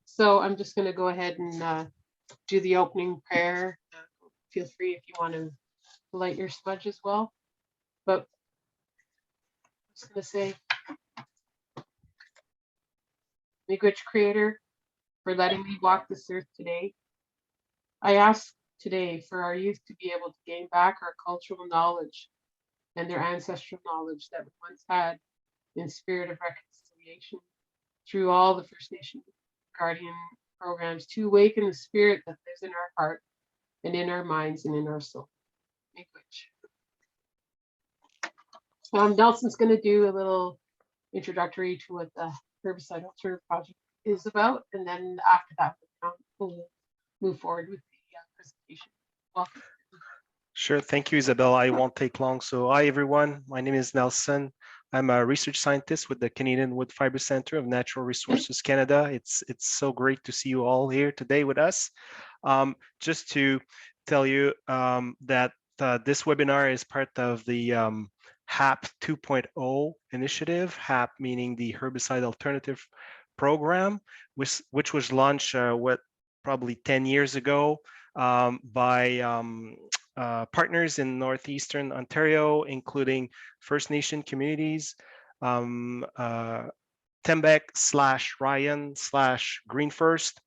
So I'm just going to go ahead and do the opening prayer. Feel free if you want to light your smudge as well. But I'm just going to say, Miigwech Creator, for letting me walk this earth today. I ask today for our youth to be able to gain back our cultural knowledge and their ancestral knowledge that we once had in spirit of reconciliation through all the First Nation Guardian programs to awaken the spirit that lives in our heart and in our minds and in our soul. Nelson's going to do a little introductory to what the Herbicide Alternative Project is about, and then after that, we'll move forward with the presentation. Welcome. Sure, thank you, Isabel. I won't take long. So hi, everyone. My name is Nelson. I'm a research scientist with the Canadian Wood Fiber Center of Natural Resources Canada. It's so great to see you all here today with us. Just to tell you that this webinar is part of the HAP 2.0 initiative, HAP meaning the Herbicide Alternative Program, which was launched probably 10 years ago by partners in Northeastern Ontario, including First Nation communities, Tembec/Ryan/Green First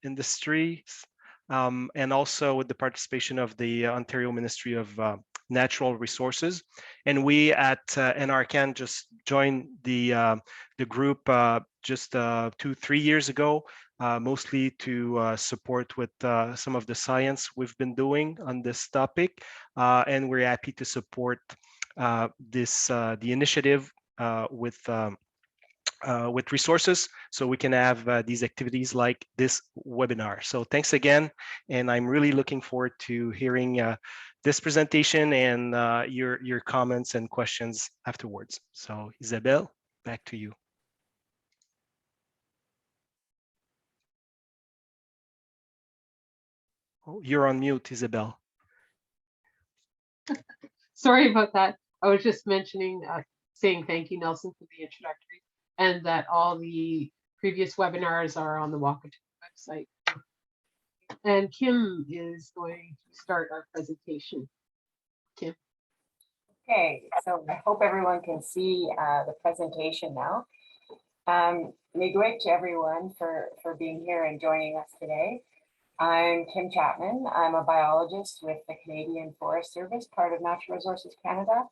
Industries, and also with the participation of the Ontario Ministry of Natural Resources. And we at NRCan just joined the group just 2-3 years ago, mostly to support with some of the science we've been doing on this topic. And we're happy to support the initiative with resources so we can have these activities like this webinar. So thanks again, and I'm really looking forward to hearing this presentation and your comments and questions afterwards. So Isabel, back to you. Oh, you're on mute, Isabel. Sorry about that. I was just mentioning, saying thank you, Nelson, for the introductory, and that all the previous webinars are on the Wakatoa website. And Kim is going to start our presentation. Kim. Okay, so I hope everyone can see the presentation now. Miigwech everyone for being here and joining us today. I'm Kim Chapman. I'm a biologist with the Canadian Forest Service, part of Natural Resources Canada,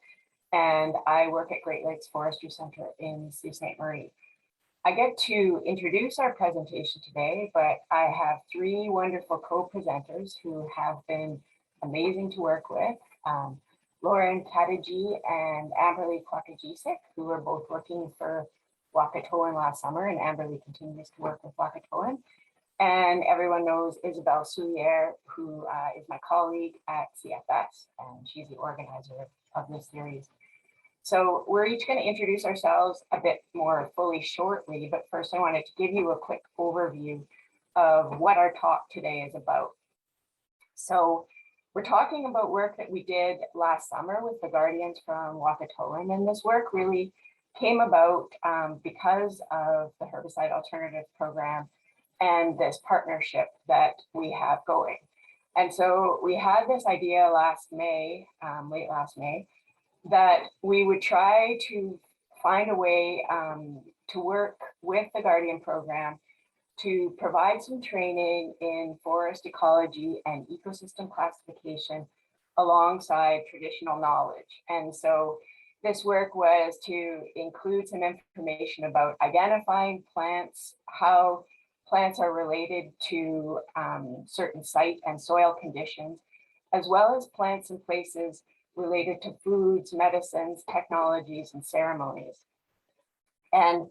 and I work at Great Lakes Forestry Centre in Sault Ste. Marie. I get to introduce our presentation today, but I have three wonderful co-presenters who have been amazing to work with. Lauren Cachagee and Amberly Quakegesic, who are both working for Wakatoan last summer, and Amberly continues to work with Wakatoan. And everyone knows Isabel Souliere, who is my colleague at CFS, and she's the organizer of this series. So we're each going to introduce ourselves a bit more fully shortly, but first I wanted to give you a quick overview of what our talk today is about. So we're talking about work that we did last summer with the Guardians from Wakatoan, and this work really came about because of the Herbicide Alternative Program and this partnership that we have going. And so we had this idea last May, late last May, that we would try to find a way to work with the Guardian program to provide some training in forest ecology and ecosystem classification alongside traditional knowledge. And so this work was to include some information about identifying plants, how plants are related to certain site and soil conditions, as well as plants and places related to foods, medicines, technologies, and ceremonies. And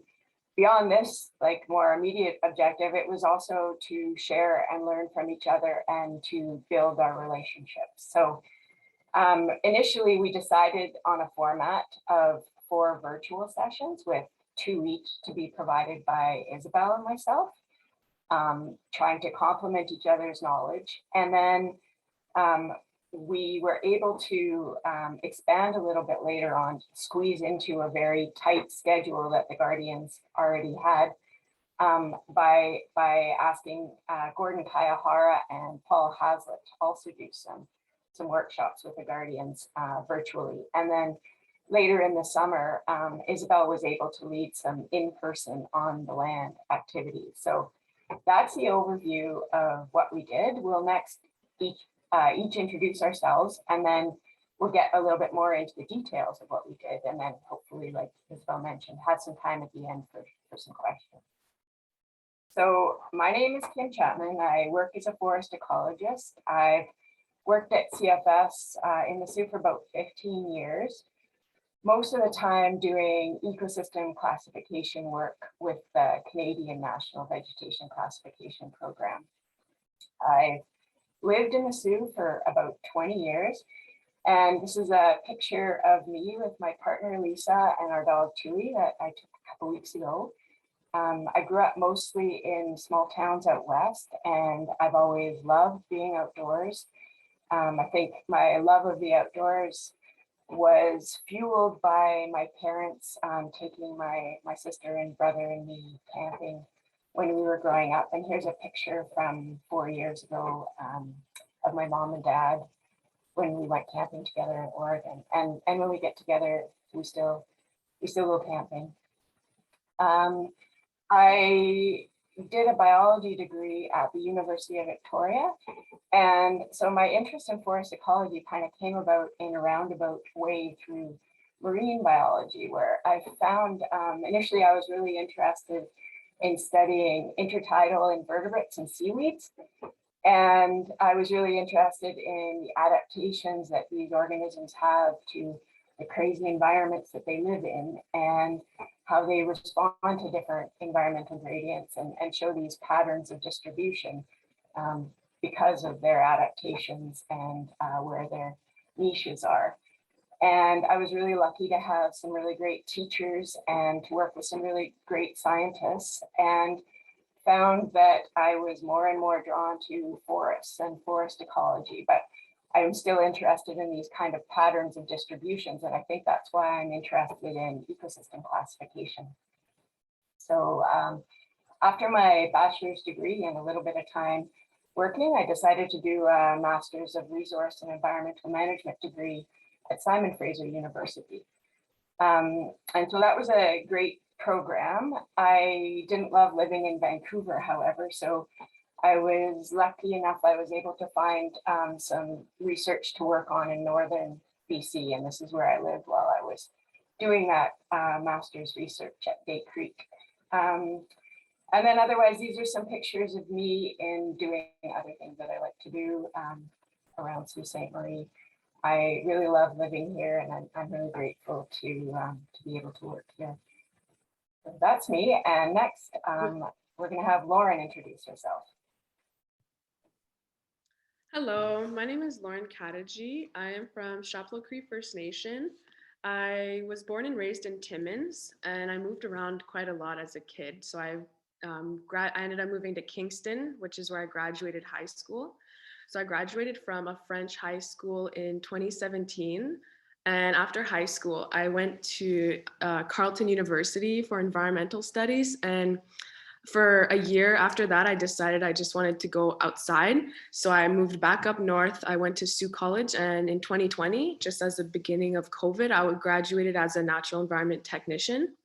beyond this, like more immediate objective, it was also to share and learn from each other and to build our relationships. So initially we decided on a format of 4 virtual sessions with 2 each to be provided by Isabel and myself, trying to complement each other's knowledge. And then we were able to expand a little bit later on, squeeze into a very tight schedule that the Guardians already had by asking Gordon Kayahara and Paul Hazlitt to also do some workshops with the Guardians virtually. And then later in the summer, Isabel was able to lead some in-person on the land activities. So that's the overview of what we did. We'll next each introduce ourselves, and then we'll get a little bit more into the details of what we did. And then hopefully, like Isabel mentioned, have some time at the end for some questions. So my name is Kim Chapman. I work as a forest ecologist. I've worked at CFS in the Sioux for about 15 years. Most of the time doing ecosystem classification work with the Canadian National Vegetation Classification Program. I've lived in the Sioux for about 20 years. And this is a picture of me with my partner, Lisa, and our dog, Chewy, that I took a couple weeks ago. I grew up mostly in small towns out west, and I've always loved being outdoors. I think my love of the outdoors was fueled by my parents taking my sister and brother and me camping when we were growing up. And here's a picture from 4 years ago of my mom and dad when we went camping together in Oregon. And when we get together, we still go camping. I did a biology degree at the University of Victoria. And so my interest in forest ecology kind of came about in a roundabout way through marine biology, where I found, initially I was really interested in studying intertidal invertebrates and seaweeds. And I was really interested in the adaptations that these organisms have to the crazy environments that they live in, and how they respond to different environmental gradients and show these patterns of distribution because of their adaptations and where their niches are. And I was really lucky to have some really great teachers and to work with some really great scientists, and found that I was more and more drawn to forests and forest ecology, but I'm still interested in these kind of patterns of distributions. And I think that's why I'm interested in ecosystem classification. So after my bachelor's degree and a little bit of time working, I decided to do a master's of resource and environmental management degree at Simon Fraser University. And so that was a great program. I didn't love living in Vancouver, however, so I was lucky enough I was able to find some research to work on in northern BC, and this is where I lived while I was doing that master's research at Bay Creek. And then otherwise, these are some pictures of me in doing other things that I like to do around Sault Ste. Marie. I really love living here, and I'm really grateful to be able to work here. So that's me. And next, we're going to have Lauren introduce herself. Hello, my name is Lauren Cachagee. I am from Chapleau Cree First Nation. I was born and raised in Timmins, and I moved around quite a lot as a kid. So I ended up moving to Kingston, which is where I graduated high school. So I graduated from a French high school in 2017. And after high school, I went to Carleton University for environmental studies. And for a year after that, I decided I just wanted to go outside. So I moved back up north. I went to Sioux College, and in 2020, just as the beginning of COVID, I graduated as a natural environment technician.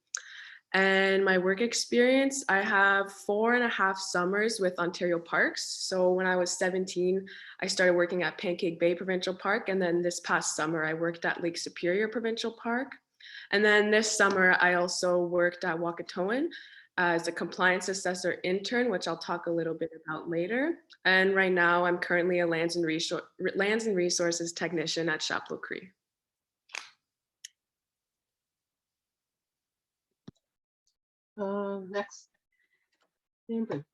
And my work experience, I have 4.5 summers with Ontario Parks. So when I was 17, I started working at Pancake Bay Provincial Park. And then this past summer, I worked at Lake Superior Provincial Park. And then this summer, I also worked at Wakatoan as a compliance assessor intern, which I'll talk a little bit about later. And right now, I'm currently a lands and resources technician at Chapleau Cree. Next, Amber.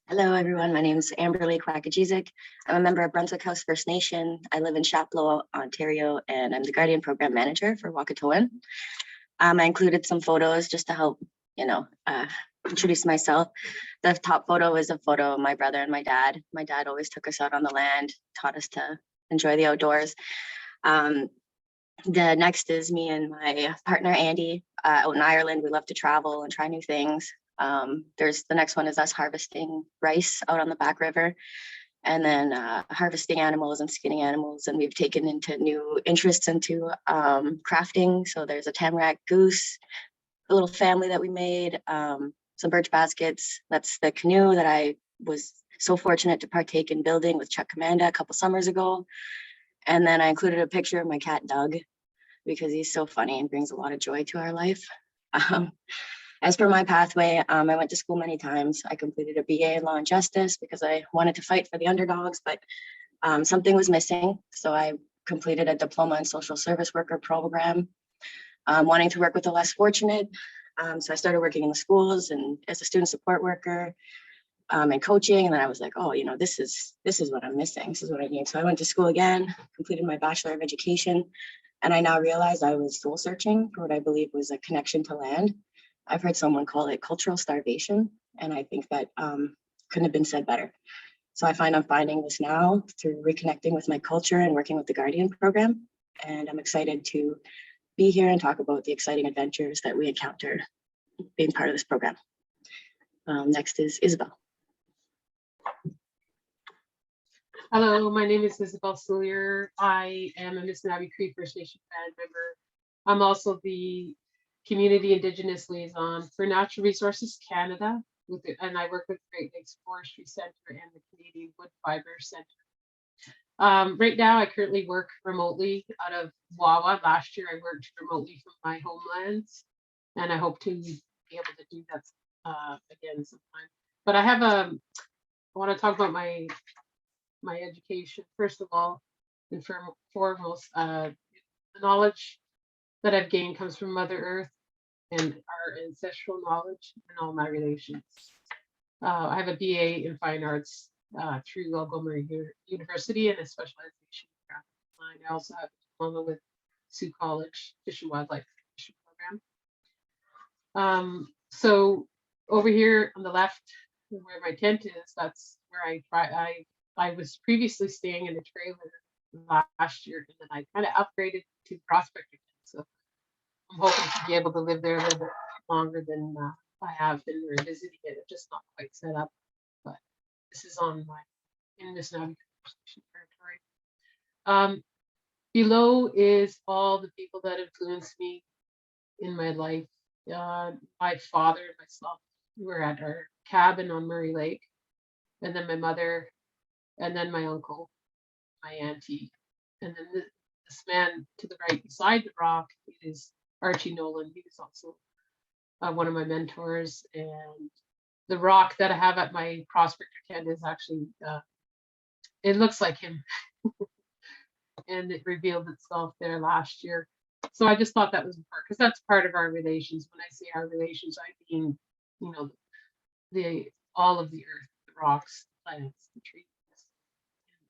Hello, everyone. My name is Amberly Quakegesic. I'm a member of Brunswick House First Nation. I live in Chapleau, Ontario, and I'm the Guardian Program Manager for Wakatoan. I included some photos just to help, introduce myself. The top photo is a photo of my brother and my dad. My dad always took us out on the land, taught us to enjoy the outdoors. The next is me and my partner, Andy, out in Ireland. We love to travel and try new things. The next one is us harvesting rice out on the back river, and then harvesting animals and skinning animals. And we've taken into new interests into crafting. So there's a tamarack goose, a little family that we made, some birch baskets. That's the canoe that I was so fortunate to partake in building with Chuck Commanda a couple summers ago. And then I included a picture of my cat, Doug, because he's so funny and brings a lot of joy to our life. As for my pathway, I went to school many times. I completed a BA in Law and Justice because I wanted to fight for the underdogs, but something was missing. So I completed a diploma in social service worker program, wanting to work with the less fortunate. So I started working in the schools and as a student support worker and coaching. And then I was like, oh, this is what I'm missing. This is what I need. So I went to school again, completed my Bachelor of Education. And I now realize I was soul searching for what I believe was a connection to land. I've heard someone call it cultural starvation. And I think that couldn't have been said better. So I find I'm finding this now through reconnecting with my culture and working with the Guardian program. And I'm excited to be here and talk about the exciting adventures that we encounter being part of this program. Next is Isabel. Hello, my name is Isabel Souliere. I am a Missinaba Cree First Nation band member. I'm also the Community Indigenous Liaison for Natural Resources Canada, and I work with Great Lakes Forestry Centre and the Canadian Wood Fiber Centre. Right now, I currently work remotely out of Wawa. Last year, I worked remotely from my homelands, and I hope to be able to do that again sometime. But I want to talk about my education, first of all, and foremost, the knowledge that I've gained comes from Mother Earth and our ancestral knowledge and all my relations. I have a BA in Fine Arts through Algoma University and a specialization in graphic design. I also have a diploma with Sioux College Fish and Wildlife Fishing Program. So over here on the left, where my tent is, that's where I was previously staying in a trailer last year, and then I kind of upgraded to prospector tent. So I'm hoping to be able to live there a little bit longer than I have been revisiting it. It's just not quite set up, but this is in this navigation territory. Below is all the people that influenced me in my life. My father and myself were at our cabin on Murray Lake, and then my mother, and then my uncle, my auntie, and then this man to the right beside the rock is Archie Nolan. He was also one of my mentors, and the rock that I have at my prospector tent is actually, it looks like him. And it revealed itself there last year. So I just thought that was important because that's part of our relations. When I say our relations, I mean, all of the earth, the rocks, the plants, the trees,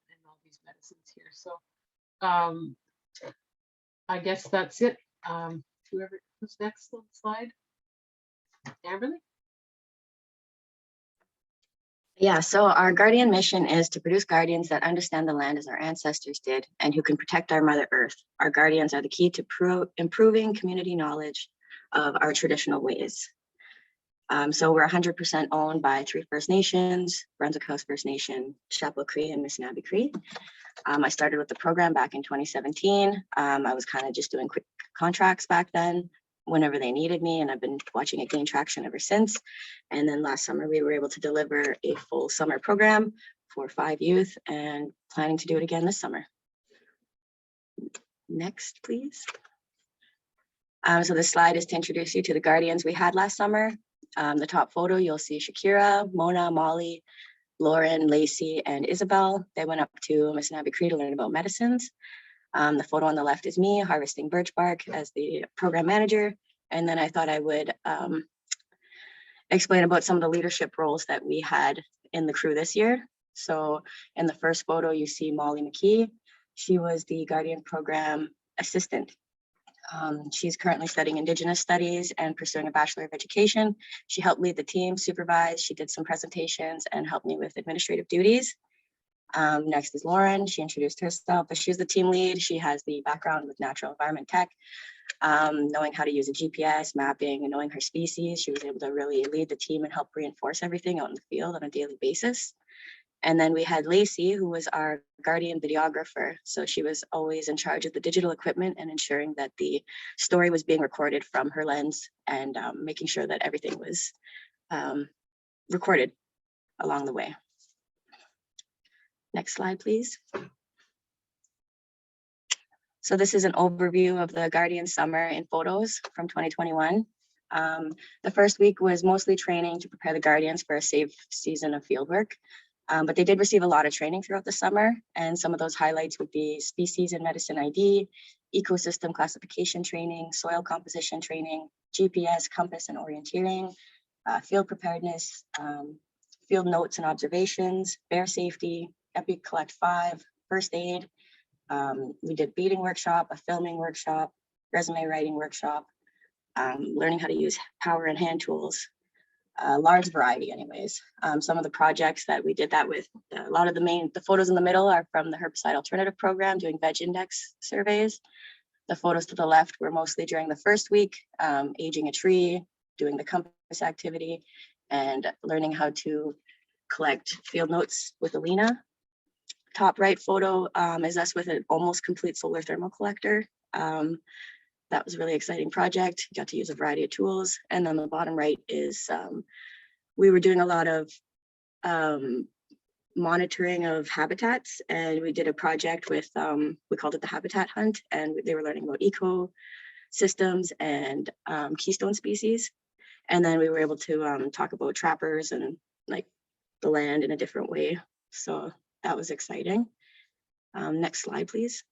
and all these medicines here. So I guess that's it. Whoever who's next on the slide. Amberly? Yeah, so our Guardian mission is to produce guardians that understand the land as our ancestors did and who can protect our Mother Earth. Our guardians are the key to improving community knowledge of our traditional ways. So we're 100% owned by 3 First Nations, Brunswick House First Nation, Chapman Cree, and Missinaba Cree. I started with the program back in 2017. I was kind of just doing quick contracts back then whenever they needed me, and I've been watching it gain traction ever since. And then last summer, we were able to deliver a full summer program for 5 youth and planning to do it again this summer. Next, please. So this slide is to introduce you to the guardians we had last summer. The top photo, you'll see Shakira, Mona, Molly, Lauren, Lacey, and Isabel. They went up to Missinaba Cree to learn about medicines. The photo on the left is me harvesting birch bark as the program manager. And then I thought I would explain about some of the leadership roles that we had in the crew this year. So in the first photo, you see Molly McKee. She was the Guardian Program assistant. She's currently studying Indigenous Studies and pursuing a Bachelor of Education. She helped lead the team, supervise, she did some presentations and helped me with administrative duties. Next is Lauren. She introduced herself, but she's the team lead. She has the background with natural environment tech, knowing how to use a GPS, mapping, and knowing her species. She was able to really lead the team and help reinforce everything out in the field on a daily basis. And then we had Lacey, who was our guardian videographer. So she was always in charge of the digital equipment and ensuring that the story was being recorded from her lens and making sure that everything was recorded along the way. Next slide, please. So this is an overview of the Guardian Summer in photos from 2021. The first week was mostly training to prepare the Guardians for a safe season of fieldwork. But they did receive a lot of training throughout the summer, and some of those highlights would be species and medicine ID, ecosystem classification training, soil composition training, GPS, compass and orienteering, field preparedness, field notes and observations, bear safety, Epic Collect 5, first aid. We did beading workshop, a filming workshop, resume writing workshop, learning how to use power and hand tools. A large variety anyways. Some of the projects that we did that with, a lot of the photos in the middle are from the herbicide alternative program, doing veg index surveys. The photos to the left were mostly during the first week, aging a tree, doing the compass activity, and learning how to collect field notes with Alina. Top right photo is us with an almost complete solar thermal collector. That was a really exciting project. Got to use a variety of tools. And then the bottom right is, we were doing a lot of monitoring of habitats, and we did a project with, we called it the Habitat Hunt, and they were learning about ecosystems and keystone species. And then we were able to talk about trappers and like the land in a different way. So that was exciting. Next slide, please.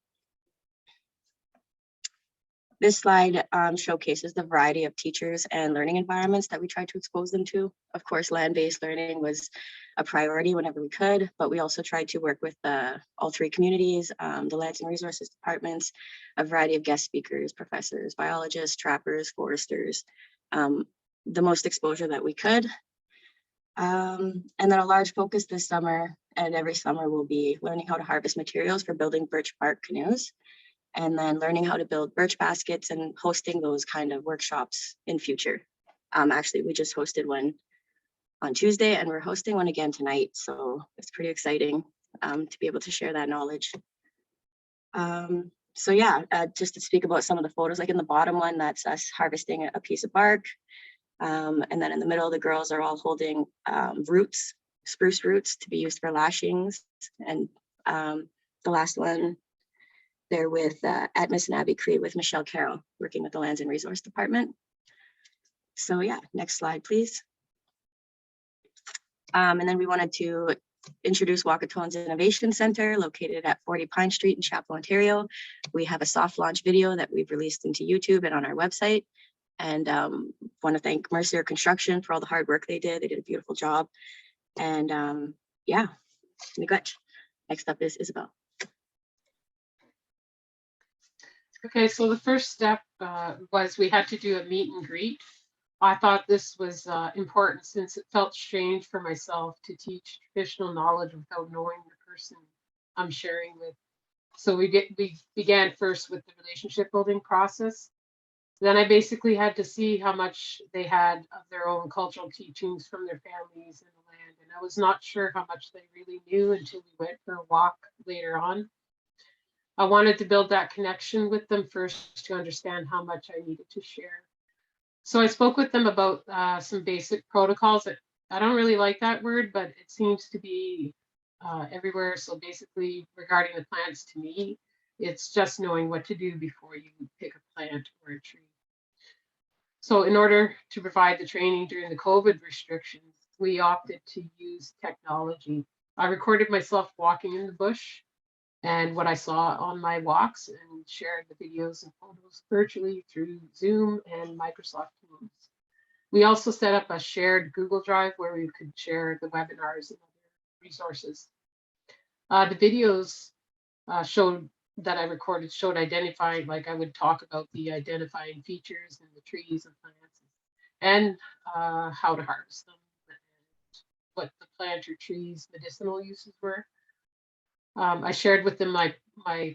This slide showcases the variety of teachers and learning environments that we tried to expose them to. Of course, land-based learning was a priority whenever we could, but we also tried to work with all three communities, the lands and resources departments, a variety of guest speakers, professors, biologists, trappers, foresters, the most exposure that we could. And then a large focus this summer and every summer will be learning how to harvest materials for building birch bark canoes, and then learning how to build birch baskets and hosting those kind of workshops in future. Actually, we just hosted one on Tuesday and we're hosting one again tonight. So it's pretty exciting to be able to share that knowledge. So yeah, just to speak about some of the photos, like in the bottom one, that's us harvesting a piece of bark. And then in the middle, the girls are all holding roots, spruce roots to be used for lashings. And the last one, they're with Atmos and Abbey Cree with Michelle Carroll, working with the Lands and Resource Department. So yeah, next slide, please. And then we wanted to introduce Wakatoan's Innovation Center, located at 40 Pine Street in Chapel, Ontario. We have a soft launch video that we've released into YouTube and on our website. And want to thank Mercier Construction for all the hard work they did. They did a beautiful job. And yeah, Miigwech. Next up is Isabel. Okay, so the first step was we had to do a meet and greet. I thought this was important since it felt strange for myself to teach traditional knowledge without knowing the person I'm sharing with. So we began first with the relationship building process. Then I basically had to see how much they had of their own cultural teachings from their families and the land. And I was not sure how much they really knew until we went for a walk later on. I wanted to build that connection with them first to understand how much I needed to share. So I spoke with them about some basic protocols. I don't really like that word, but it seems to be everywhere. So basically regarding the plants, to me, it's just knowing what to do before you pick a plant or a tree. So in order to provide the training during the COVID restrictions, we opted to use technology. I recorded myself walking in the bush and what I saw on my walks and shared the videos and photos virtually through Zoom and Microsoft Teams. We also set up a shared Google Drive where we could share the webinars and other resources. The videos that I recorded showed identifying, like I would talk about the identifying features in the trees and plants and how to harvest them and what the plant or tree's medicinal uses were. I shared with them my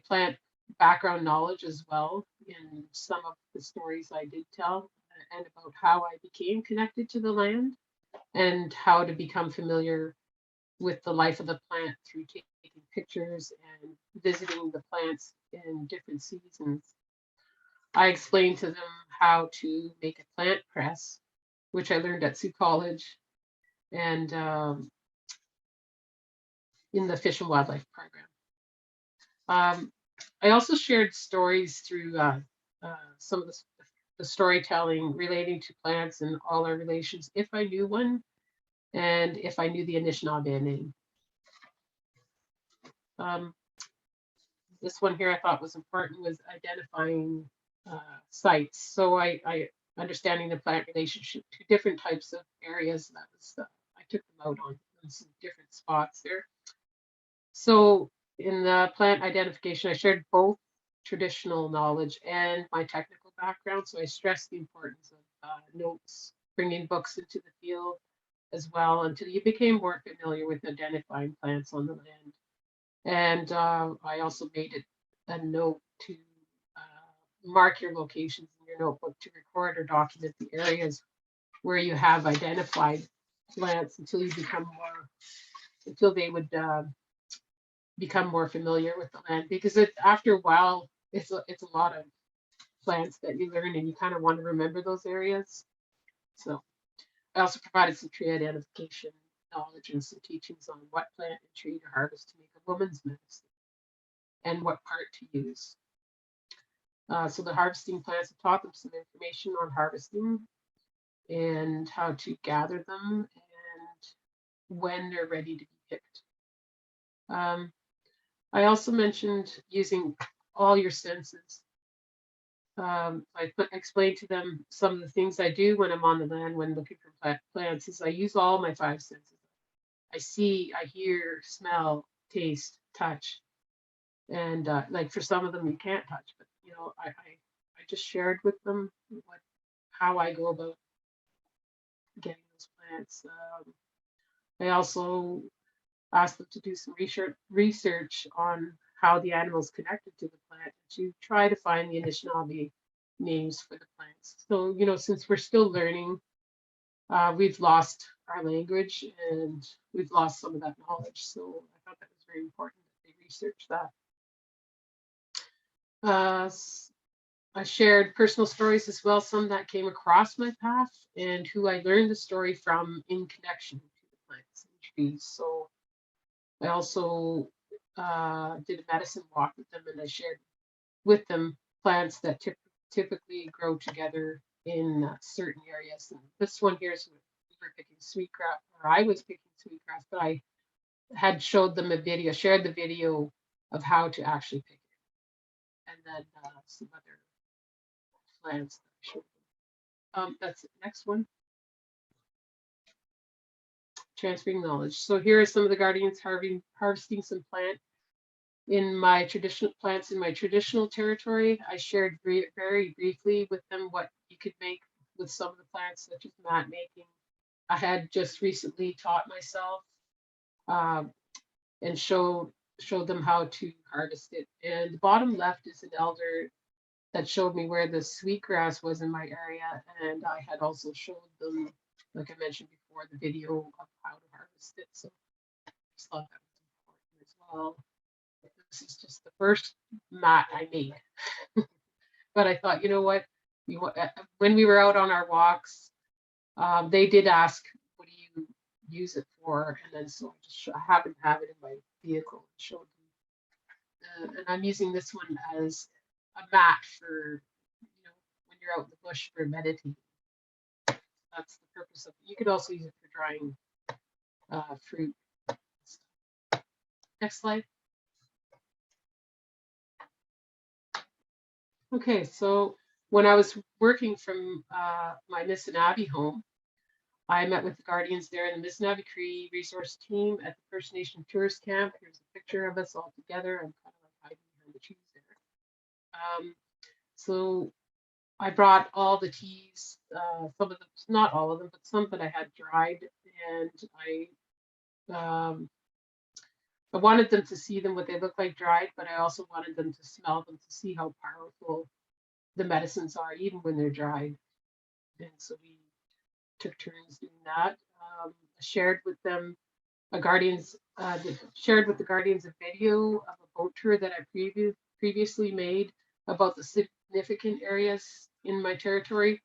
plant background knowledge as well in some of the stories I did tell, and about how I became connected to the land and how to become familiar with the life of the plant through taking pictures and visiting the plants in different seasons. I explained to them how to make a plant press, which I learned at Sioux College and in the Fish and Wildlife program. I also shared stories through some of the storytelling relating to plants and all our relations, if I knew one, and if I knew the Anishinaabe name. This one here I thought was important was identifying sites. So I understanding the plant relationship to different types of areas. That was I took them out on some different spots there. So in the plant identification, I shared both traditional knowledge and my technical background. So I stressed the importance of notes, bringing books into the field as well until you became more familiar with identifying plants on the land. And I also made it a note to mark your locations in your notebook to record or document the areas where you have identified plants until you become more, until they would become more familiar with the land, because after a while it's a lot of plants that you learn and you kind of want to remember those areas. So I also provided some tree identification knowledge and some teachings on what plant and tree to harvest to make a woman's medicine and what part to use. So the harvesting plants, I taught them some information on harvesting and how to gather them and when they're ready to be picked. I also mentioned using all your senses. I explained to them some of the things I do when I'm on the land when looking for plants is I use all my 5 senses. I see, I hear, smell, taste, touch. And like for some of them you can't touch, but you know, I just shared with them how I go about getting those plants. I also asked them to do some research on how the animals connected to the plant to try to find the Anishinaabe names for the plants. So, you know, since we're still learning, we've lost our language and we've lost some of that knowledge. So I thought that was very important that they research that. I shared personal stories as well, some that came across my path and who I learned the story from in connection to the plants and trees. So I also did a medicine walk with them and I shared with them plants that typically grow together in certain areas. And this one here is we were picking sweetgrass, or I was picking sweetgrass, but I had showed them a video, shared the video of how to actually pick it. And then some other plants that I showed them. That's it. Next one. Transferring knowledge. So here are some of the guardians harvesting some plant in my traditional plants in my traditional territory. I shared very briefly with them what you could make with some of the plants, such as mat making. I had just recently taught myself and showed them how to harvest it. And the bottom left is an elder that showed me where the sweetgrass was in my area. And I had also showed them, like I mentioned before, the video of how to harvest it. So I just thought that was important as well. This is just the first mat I made. But I thought, you know what, when we were out on our walks, they did ask, what do you use it for? And then so I happened to have it in my vehicle and showed them. And I'm using this one as a mat for, you know, when you're out in the bush for meditating. That's the purpose of it. You could also use it for drying fruit. Next slide. Okay, so when I was working from my Anishinaabe home, I met with the guardians there in the Anishinaabe Cree resource team at the First Nation tourist camp. Here's a picture of us all together. I'm kind of like hiding behind the trees there. So I brought all the teas, some of them, not all of them, but some that I had dried, and I I wanted them to see them what they look like dried, but I also wanted them to smell them to see how powerful the medicines are, even when they're dried. And so we took turns doing that. Shared with them shared with the Guardians a video of a boat tour that I previously made about the significant areas in my territory.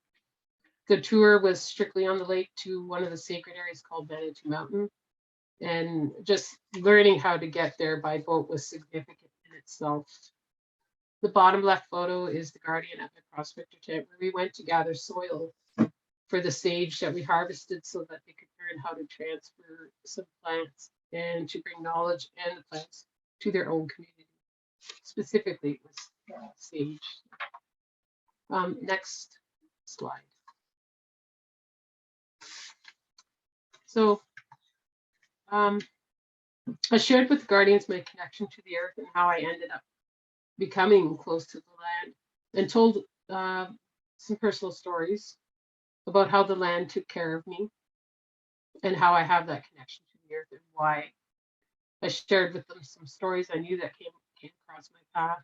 The tour was strictly on the lake to one of the sacred areas called Manitou Mountain. And just learning how to get there by boat was significant in itself. The bottom left photo is the Guardian at the prospector tent where we went to gather soil for the sage that we harvested so that they could learn how to transfer some plants and to bring knowledge and the plants to their own community. Specifically, it was sage. Next slide. So I shared with the Guardians my connection to the earth and how I ended up becoming close to the land, and told some personal stories about how the land took care of me and how I have that connection to the earth and why. I shared with them some stories I knew that came across my path.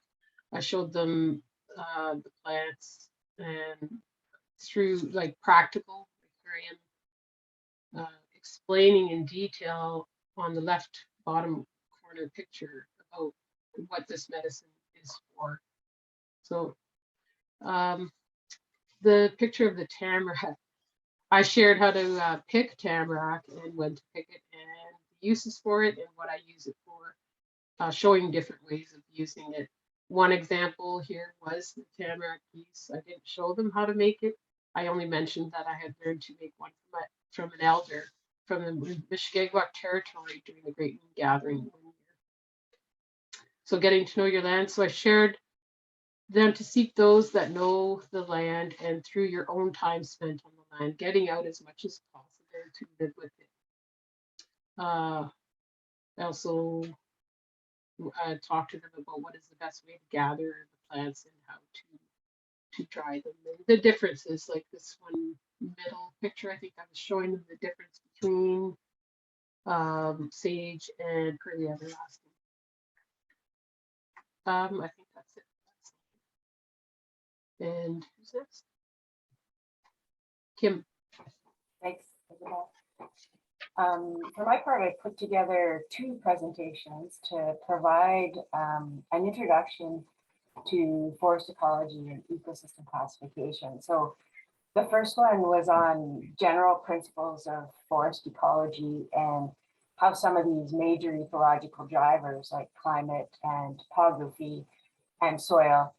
I showed them the plants, and through like practical, where I am explaining in detail on the left bottom corner picture about what this medicine is for. So the picture of the tamarack, I shared how to pick tamarack and when to pick it and the uses for it and what I use it for, showing different ways of using it. One example here was the tamarack piece. I didn't show them how to make it. I only mentioned that I had learned to make one from an elder from the Quakegesic territory during the Great Moon Gathering one year. So getting to know your land. So I shared them to seek those that know the land, and through your own time spent on the land, getting out as much as possible to live with it. I also talk to them about what is the best way to gather the plants and how to dry them. And the differences, like this one middle picture, I think I was showing them the difference between sage and pearly everlasting. I think that's it. And who's next? Kim. Thanks, Isabel. For my part, I put together two presentations to provide an introduction to forest ecology and ecosystem classification. So the first one was on general principles of forest ecology and how some of these major ecological drivers like climate and topography and soil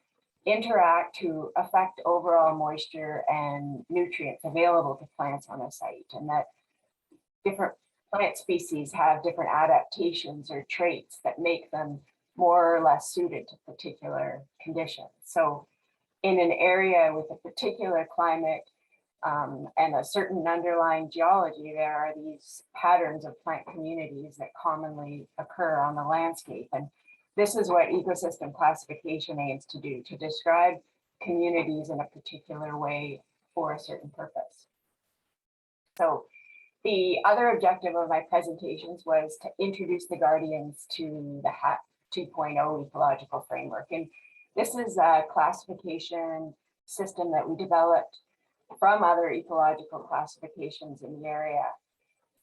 interact to affect overall moisture and nutrients available to plants on a site, and that different plant species have different adaptations or traits that make them more or less suited to particular conditions. So in an area with a particular climate and a certain underlying geology, there are these patterns of plant communities that commonly occur on the landscape. And this is what ecosystem classification aims to do, to describe communities in a particular way for a certain purpose. So the other objective of my presentations was to introduce the Guardians to the HAP 2.0 ecological framework. And this is a classification system that we developed from other ecological classifications in the area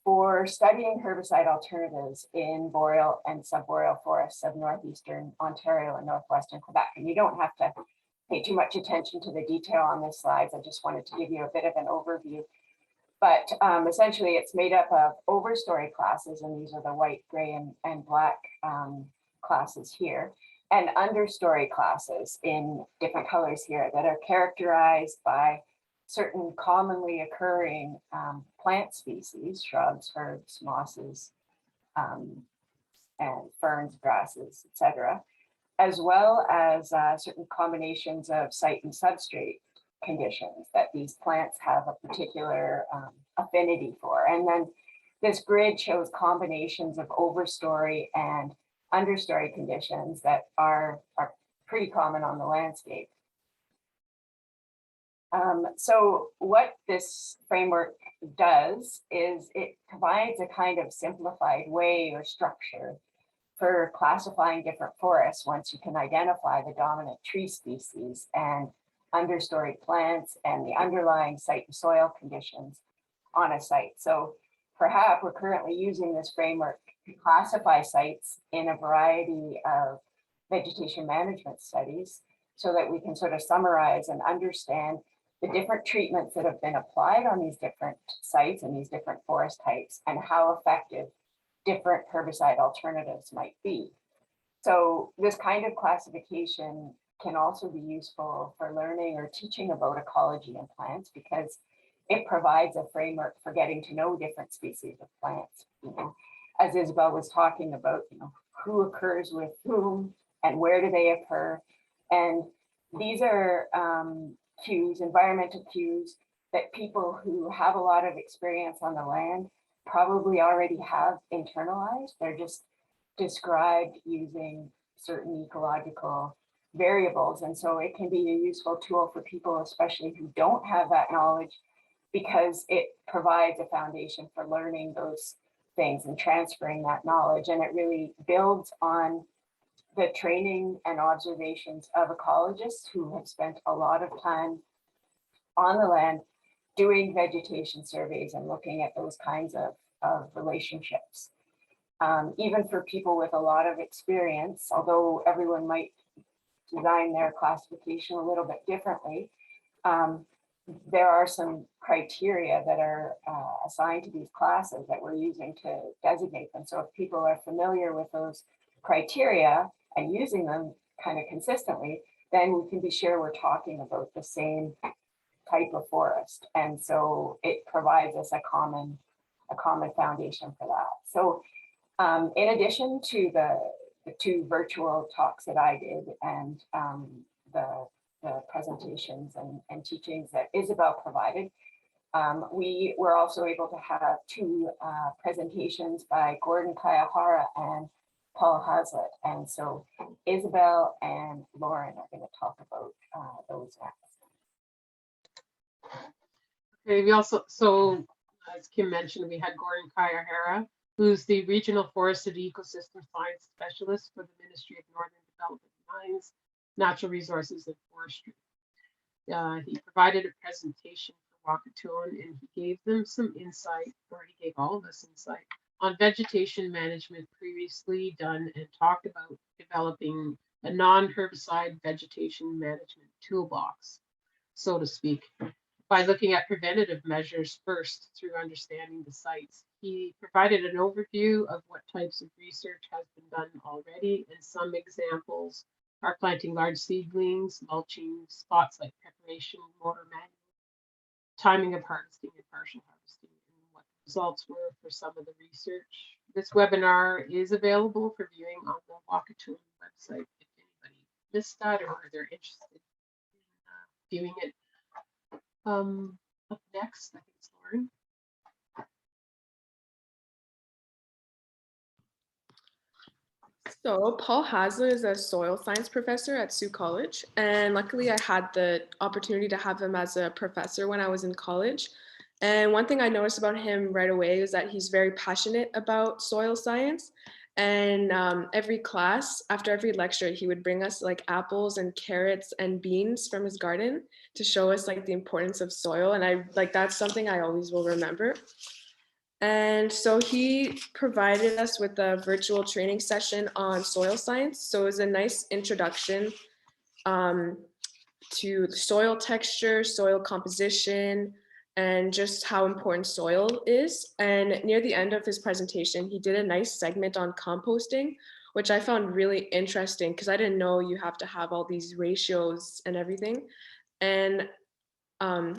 for studying herbicide alternatives in boreal and subboreal forests of northeastern Ontario and northwestern Quebec. And you don't have to pay too much attention to the detail on this slides. I just wanted to give you a bit of an overview. But essentially, it's made up of overstory classes, and these are the white, gray, and black classes here, and understory classes in different colors here that are characterized by certain commonly occurring plant species, shrubs, herbs, mosses, and ferns, grasses, etc., as well as certain combinations of site and substrate conditions that these plants have a particular affinity for. And then this grid shows combinations of overstory and understory conditions that are pretty common on the landscape. So what this framework does is it provides a kind of simplified way or structure for classifying different forests once you can identify the dominant tree species and understory plants and the underlying site and soil conditions on a site. So for HAP, we're currently using this framework to classify sites in a variety of vegetation management studies so that we can sort of summarize and understand the different treatments that have been applied on these different sites and these different forest types and how effective different herbicide alternatives might be. So this kind of classification can also be useful for learning or teaching about ecology in plants because it provides a framework for getting to know different species of plants. You know, as Isabel was talking about, you know, who occurs with whom and where do they occur. And these are cues, environmental cues that people who have a lot of experience on the land probably already have internalized. They're just described using certain ecological variables. And so it can be a useful tool for people, especially who don't have that knowledge, because it provides a foundation for learning those things and transferring that knowledge. And it really builds on the training and observations of ecologists who have spent a lot of time on the land doing vegetation surveys and looking at those kinds of relationships. Even for people with a lot of experience, although everyone might design their classification a little bit differently, there are some criteria that are assigned to these classes that we're using to designate them. So if people are familiar with those criteria and using them kind of consistently, then we can be sure we're talking about the same type of forest. And so it provides us a common foundation for that. So in addition to the two virtual talks that I did and the presentations and teachings that Isabel provided, we were also able to have two presentations by Gordon Kayahara and Paul Hazlitt. And so Isabel and Lauren are going to talk about those next. Okay, we also, so as Kim mentioned, we had Gordon Kayahara, who's the Regional Forest and Ecosystem Science Specialist for the Ministry of Northern Development, Mines, Natural Resources and Forestry. He provided a presentation for Wakatoan and he gave them some insight, or he gave all of us insight on vegetation management previously done and talked about developing a non-herbicide vegetation management toolbox, so to speak, by looking at preventative measures first through understanding the sites. He provided an overview of what types of research has been done already, and some examples are planting large seedlings, mulching, spot site preparation, motor manual, timing of harvesting and partial harvesting, and what the results were for some of the research. This webinar is available for viewing on the Wakatoan website if anybody missed that or they're interested in viewing it. Up next, I think it's Lauren. So Paul Hazlitt is a soil science professor at Sioux College, and luckily I had the opportunity to have him as a professor when I was in college. And one thing I noticed about him right away is that he's very passionate about soil science. And every class, after every lecture, he would bring us like apples and carrots and beans from his garden to show us like the importance of soil. And that's something I always will remember. And so he provided us with a virtual training session on soil science. So it was a nice introduction to soil texture, soil composition, and just how important soil is. And near the end of his presentation, he did a nice segment on composting, which I found really interesting because I didn't know you have to have all these ratios and everything. And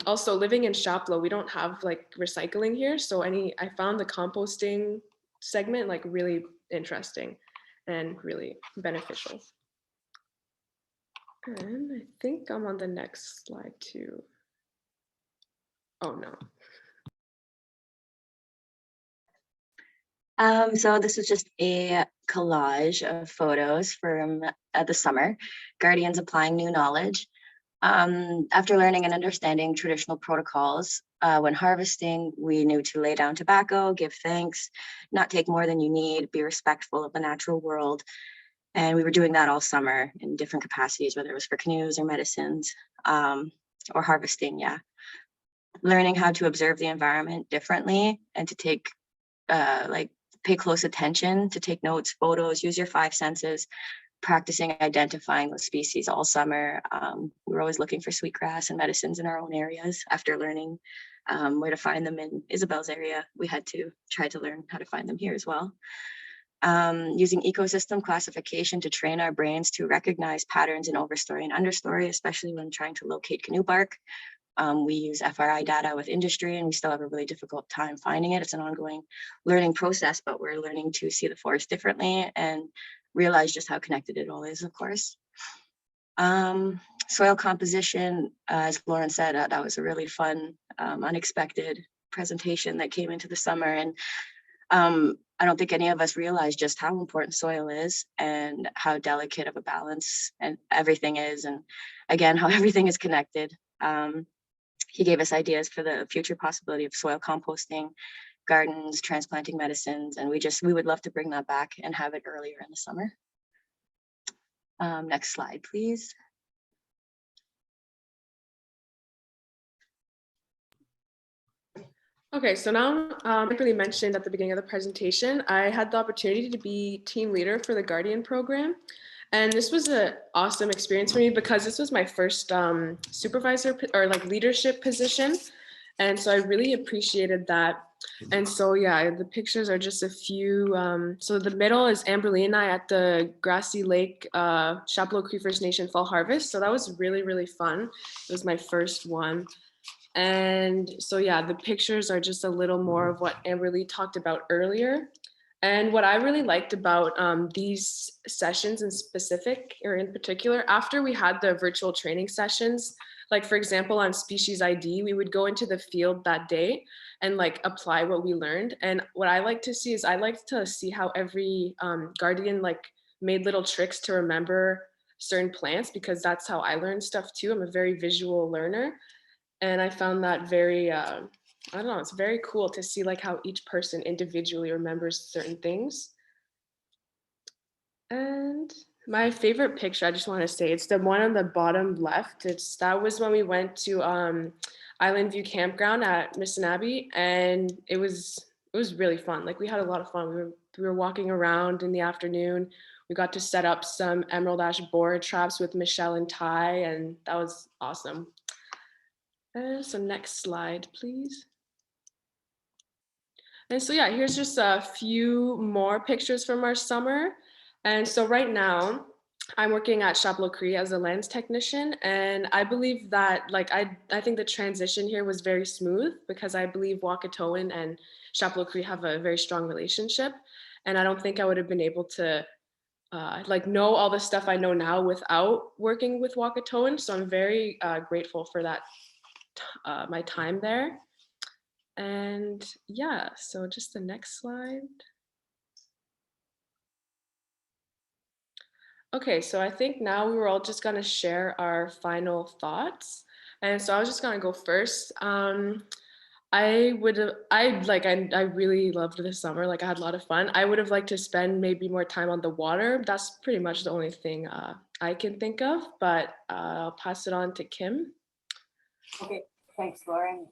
also living in Chapleau, we don't have like recycling here. So I found the composting segment like really interesting and really beneficial. And I think I'm on the next slide too. Oh no. So this is just a collage of photos from the summer, Guardians Applying New Knowledge. After learning and understanding traditional protocols, when harvesting, we knew to lay down tobacco, give thanks, not take more than you need, be respectful of the natural world. And we were doing that all summer in different capacities, whether it was for canoes or medicines, or harvesting, yeah. Learning how to observe the environment differently and to take, pay close attention, to take notes, photos, use your 5 senses, practicing identifying those species all summer. We were always looking for sweetgrass and medicines in our own areas. After learning where to find them in Isabel's area, we had to try to learn how to find them here as well. Using ecosystem classification to train our brains to recognize patterns in overstory and understory, especially when trying to locate canoe bark. We use FRI data with industry, and we still have a really difficult time finding it. It's an ongoing learning process, but we're learning to see the forest differently and realize just how connected it all is, of course. Soil composition, as Lauren said, that was a really fun, unexpected presentation that came into the summer. And I don't think any of us realize just how important soil is and how delicate of a balance and everything is. And again, how everything is connected. He gave us ideas for the future possibility of soil composting, gardens, transplanting medicines, and we would love to bring that back and have it earlier in the summer. Next slide, please. Okay, so now, I really mentioned at the beginning of the presentation, I had the opportunity to be team leader for the Guardian program. And this was an awesome experience for me because this was my first supervisor or like leadership position. And so I really appreciated that. And so, yeah, the pictures are just a few. So the middle is Amberly and I at the Grassy Lake Chapleau Cree First Nation Fall Harvest. So that was really, really fun. It was my first one. And so, yeah, the pictures are just a little more of what Amberly talked about earlier. And what I really liked about these sessions in specific, or in particular, after we had the virtual training sessions, like for example, on species ID, we would go into the field that day and like apply what we learned. And what I like to see is I like to see how every guardian like made little tricks to remember certain plants, because that's how I learn stuff too. I'm a very visual learner. And I found that very, I don't know, it's very cool to see like how each person individually remembers certain things. And my favorite picture, I just want to say, it's the one on the bottom left. That was when we went to Island View Campground at Missinabie, and it was really fun. Like we had a lot of fun. We were walking around in the afternoon. We got to set up some emerald ash borer traps with Michelle and Ty, and that was awesome. So next slide, please. And so yeah, here's just a few more pictures from our summer. And so right now, I'm working at Chapleau Cree as a lens technician, and I believe that like I think the transition here was very smooth because I believe Wakatoan and Chapleau Cree have a very strong relationship, and I don't think I would have been able to like know all the stuff I know now without working with Wakatoan. So I'm very grateful for that, my time there. And yeah, so just the next slide. Okay, so I think now we were all just gonna share our final thoughts. And so I was just gonna go first. I really loved this summer. Like I had a lot of fun. I would have liked to spend maybe more time on the water. That's pretty much the only thing I can think of, but I'll pass it on to Kim. Okay, thanks, Lauren.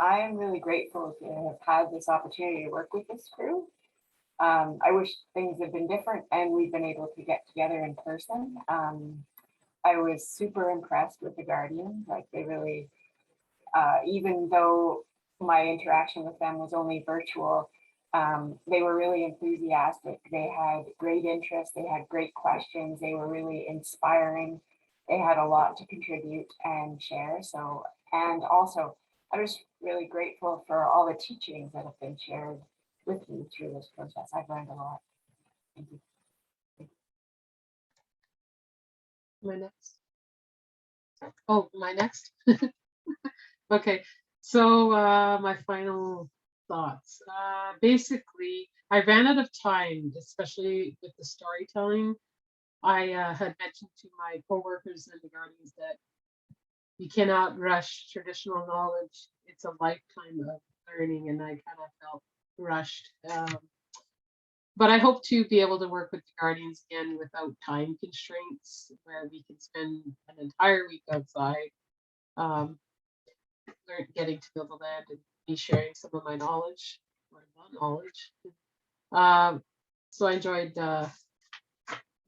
I am really grateful to have had this opportunity to work with this crew. I wish things had been different and we've been able to get together in person. I was super impressed with the Guardians. Like they really, even though my interaction with them was only virtual, they were really enthusiastic. They had great interest. They had great questions. They were really inspiring. They had a lot to contribute and share. So, and also, I was really grateful for all the teachings that have been shared with me through this process. I've learned a lot. Thank you. My next. Oh, my next. Okay, so my final thoughts. Basically, I ran out of time, especially with the storytelling. I had mentioned to my coworkers and the Guardians that you cannot rush traditional knowledge. It's a lifetime of learning, and I kind of felt rushed. But I hope to be able to work with the Guardians again without time constraints, where we can spend an entire week outside, getting to know the land and be sharing some of my knowledge or non-knowledge. So I enjoyed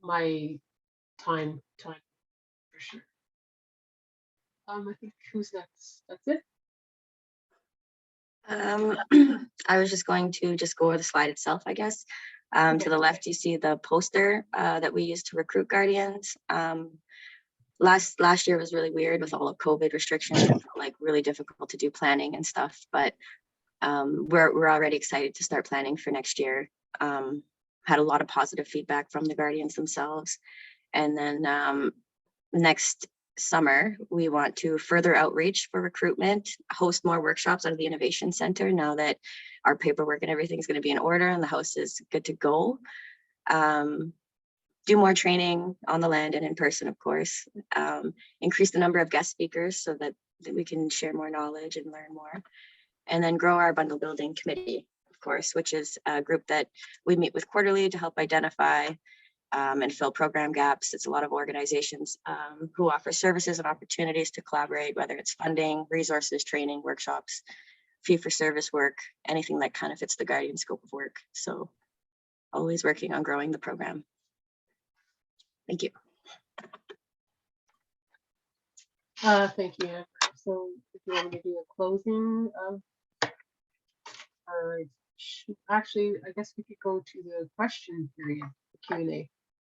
my time for sure. I think who's next? That's it. I was just going to go over the slide itself, I guess. To the left, you see the poster that we use to recruit Guardians. Last year was really weird with all of COVID restrictions. It felt like really difficult to do planning and stuff, but we're already excited to start planning for next year. Had a lot of positive feedback from the Guardians themselves. And then next summer, we want to further outreach for recruitment, host more workshops out of the Innovation Center now that our paperwork and everything is going to be in order and the house is good to go. Do more training on the land and in person, of course. Increase the number of guest speakers so that we can share more knowledge and learn more. And then grow our bundle building committee, of course, which is a group that we meet with quarterly to help identify and fill program gaps. It's a lot of organizations who offer services and opportunities to collaborate, whether it's funding, resources, training, workshops, fee-for-service work, anything that kind of fits the Guardian scope of work. So always working on growing the program. Thank you. Thank you, Amber. So if you want me to do a closing of, or actually, I guess we could go to the question period, the Q&A.